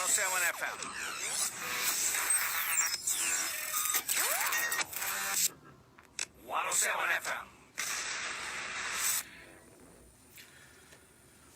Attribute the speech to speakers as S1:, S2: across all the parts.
S1: 107 FM. 107 FM.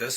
S2: 10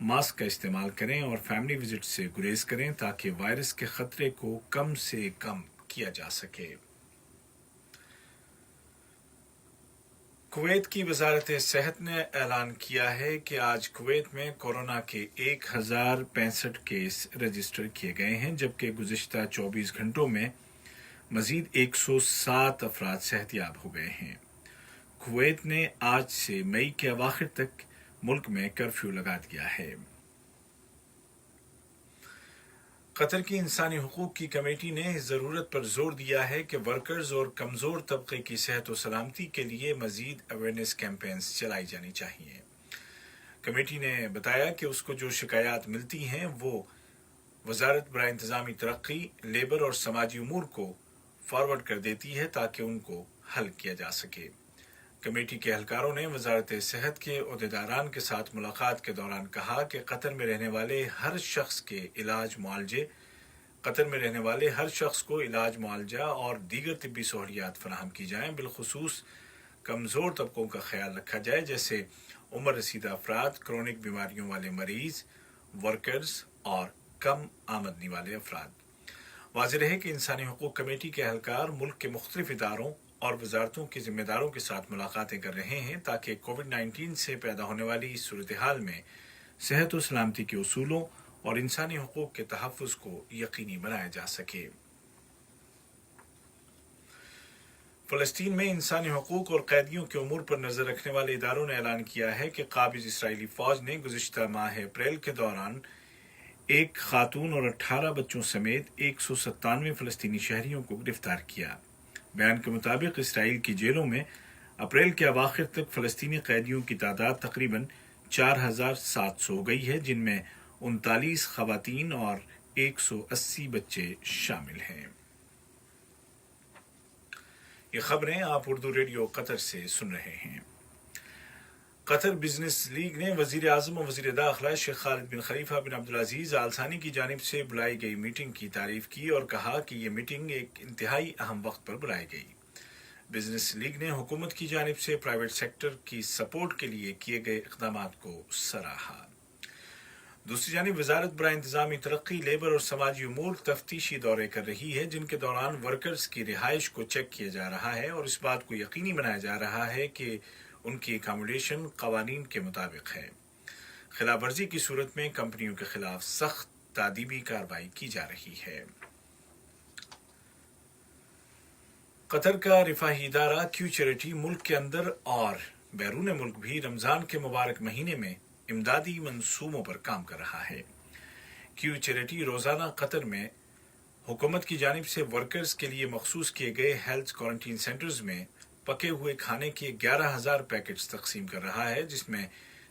S2: mask کا استعمال کریں اور فیملی وزٹ سے گریز کریں تاکہ وائرس کے خطرے کو کم سے کم کیا جا سکے۔ کویت کی وزارت صحت نے اعلان کیا ہے کہ آج کویت میں کورونا کے 1065 کیس رجسٹر کیے گئے ہیں، جبکہ گزشتہ 24 گھنٹوں میں مزید 107 افراد صحت یاب ہو گئے ہیں۔ کویت نے آج سے مئی کے اواخر تک ملک میں کرفیو لگا دیا ہے۔ قطر کی انسانی حقوق کی کمیٹی نے اس ضرورت پر زور دیا ہے کہ ورکرز اور کمزور طبقے کی صحت و سلامتی کے لیے مزید اویئرنیس کیمپینز چلائی جانی چاہیے۔ کمیٹی نے بتایا کہ اس کو جو شکایات ملتی ہیں وہ وزارت برائے انتظامی ترقی، لیبر اور سماجی امور کو فارورڈ کر دیتی ہے تاکہ ان کو حل کیا جا سکے۔ کمیٹی کے اہلکاروں نے وزارت صحت کے عہدیداران کے ساتھ ملاقات کے دوران کہا کہ قطر میں رہنے والے ہر شخص کو علاج معالجہ اور دیگر طبی سہولیات فراہم کی جائیں، بالخصوص کمزور طبقوں کا خیال رکھا جائے جیسے عمر رسیدہ افراد، کرونک بیماریوں والے مریض، ورکرز اور کم آمدنی والے افراد۔ واضح رہے کہ انسانی حقوق کمیٹی کے اہلکار ملک کے مختلف اداروں اور وزارتوں کے ذمہ داروں کے ساتھ ملاقاتیں کر رہے ہیں تاکہ کووڈ-19 سے پیدا ہونے والی اس صورتحال میں صحت و سلامتی کے اصولوں اور انسانی حقوق کے تحفظ کو یقینی بنایا جا سکے۔ فلسطین میں انسانی حقوق اور قیدیوں کے امور پر نظر رکھنے والے اداروں نے اعلان کیا ہے کہ قابض اسرائیلی فوج نے گزشتہ ماہ اپریل کے دوران ایک خاتون اور 18 بچوں سمیت 197 فلسطینی شہریوں کو گرفتار کیا۔ بیان کے مطابق اسرائیل کی جیلوں میں اپریل کے اواخر تک فلسطینی قیدیوں کی تعداد تقریباً 4700 ہو گئی ہے، جن میں 39 خواتین اور 180 بچے شامل ہیں۔ یہ خبریں آپ اردو ریڈیو قطر سے سن رہے ہیں۔ قطر بزنس لیگ نے وزیر اعظم و وزیر داخلہ شیخ خالد بن خلیفہ بن عبدالعزیز آل ثانی کی جانب سے بلائی گئی میٹنگ کی تعریف کی اور کہا کہ یہ میٹنگ ایک انتہائی اہم وقت پر بلائی گئی۔ بزنس لیگ نے حکومت کی جانب سے پرائیویٹ سیکٹر کی سپورٹ کے لیے کیے گئے اقدامات کو سراہا۔ دوسری جانب وزارت برائے انتظامی ترقی، لیبر اور سماجی امور تفتیشی دورے کر رہی ہے جن کے دوران ورکرز کی رہائش کو چیک کیا جا رہا ہے اور اس بات کو یقینی بنایا جا رہا ہے کہ ان کی اکاموڈیشن قوانین کے مطابق ہے۔ خلاف ورزی کی صورت میں کمپنیوں کے خلاف سخت تادیبی کارروائی کی جا رہی ہے۔ قطر کا رفاہی ادارہ کیو چیریٹی ملک کے اندر اور بیرون ملک بھی رمضان کے مبارک مہینے میں امدادی منصوبوں پر کام کر رہا ہے۔ کیو چیریٹی روزانہ قطر میں حکومت کی جانب سے ورکرز کے لیے مخصوص کیے گئے ہیلتھ کوارنٹین سینٹرز میں پکے ہوئے کھانے کے 11,000 پیکٹس تقسیم کر رہا ہے، جس میں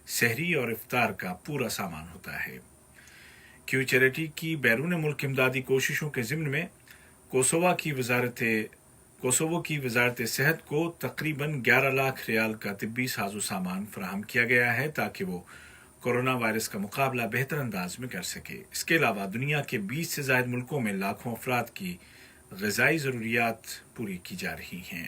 S2: سحری اور افطار کا پورا سامان ہوتا ہے۔ کیو چیریٹی کی بیرون ملک امدادی کوششوں کے ضمن میں کوسوو کی وزارت صحت کو تقریباً 11 لاکھ ریال کا طبی ساز و سامان فراہم کیا گیا ہے تاکہ وہ کورونا وائرس کا مقابلہ بہتر انداز میں کر سکے۔ اس کے علاوہ دنیا کے 20 سے زائد ملکوں میں لاکھوں افراد کی غذائی ضروریات پوری کی جا رہی ہیں۔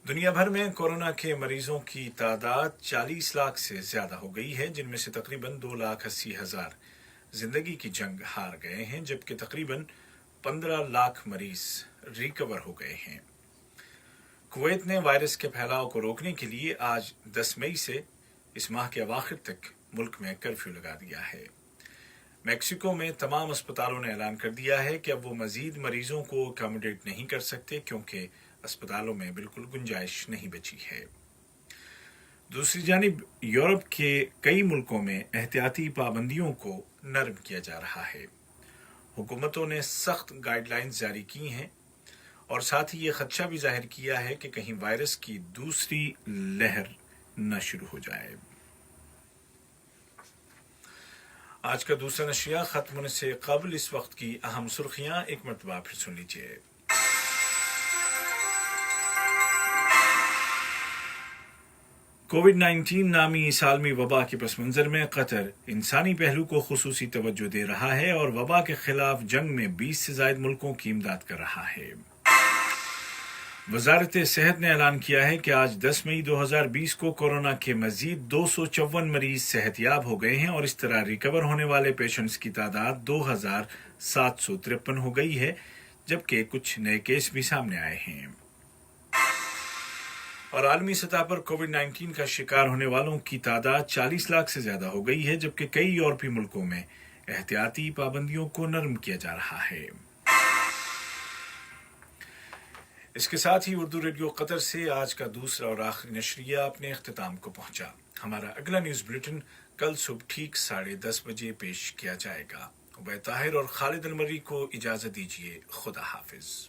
S2: دنیا بھر میں کورونا کے مریضوں کی تعداد 40 لاکھ سے زیادہ ہو گئی ہے، جن میں سے تقریباً 2,80,000 زندگی کی جنگ ہار گئے ہیں، جبکہ تقریباً 15 لاکھ مریض ریکور ہو گئے ہیں۔ کویت نے وائرس کے پھیلاؤ کو روکنے کے لیے آج 10 مئی سے اس ماہ کے اواخر تک ملک میں کرفیو لگا دیا ہے۔ میکسیکو میں تمام اسپتالوں نے اعلان کر دیا ہے کہ اب وہ مزید مریضوں کو اکاموڈیٹ نہیں کر سکتے کیونکہ اسپتالوں میں بالکل گنجائش نہیں بچی ہے۔ دوسری جانب یورپ کے کئی ملکوں میں احتیاطی پابندیوں کو نرم کیا جا رہا ہے۔ حکومتوں نے سخت گائیڈ لائنز جاری کی ہیں اور ساتھ ہی یہ خدشہ بھی ظاہر کیا ہے کہ کہیں وائرس کی دوسری لہر نہ شروع ہو جائے۔ آج کا دوسرا نشریہ ختم ہونے سے قبل اس وقت کی اہم سرخیاں ایک مرتبہ پھر سن لیجیے۔ کووڈ-19 نامی عالمی وبا کے پس منظر میں قطر انسانی پہلو کو خصوصی توجہ دے رہا ہے اور وبا کے خلاف جنگ میں 20 سے زائد ملکوں کی امداد کر رہا ہے۔ وزارت صحت نے اعلان کیا ہے کہ آج 10 مئی 2020 کو کورونا کے مزید 254 مریض صحت یاب ہو گئے ہیں اور اس طرح ریکور ہونے والے پیشنٹس کی تعداد 2753 ہو گئی ہے، جبکہ کچھ نئے کیس بھی سامنے آئے ہیں۔ اور عالمی سطح پر کووڈ 19 کا شکار ہونے والوں کی تعداد 40 لاکھ سے زیادہ ہو گئی ہے، جبکہ کئی یورپی ملکوں میں احتیاطی پابندیوں کو نرم کیا جا رہا ہے۔ اس کے ساتھ ہی اردو ریڈیو قطر سے آج کا دوسرا اور آخری نشریہ اپنے اختتام کو پہنچا۔ ہمارا اگلا نیوز بلیٹن کل صبح ٹھیک 10:30 بجے پیش کیا جائے گا۔ عبید طاہر اور خالد المری کو اجازت دیجیے۔ خدا حافظ۔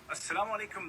S2: السلام علیکم۔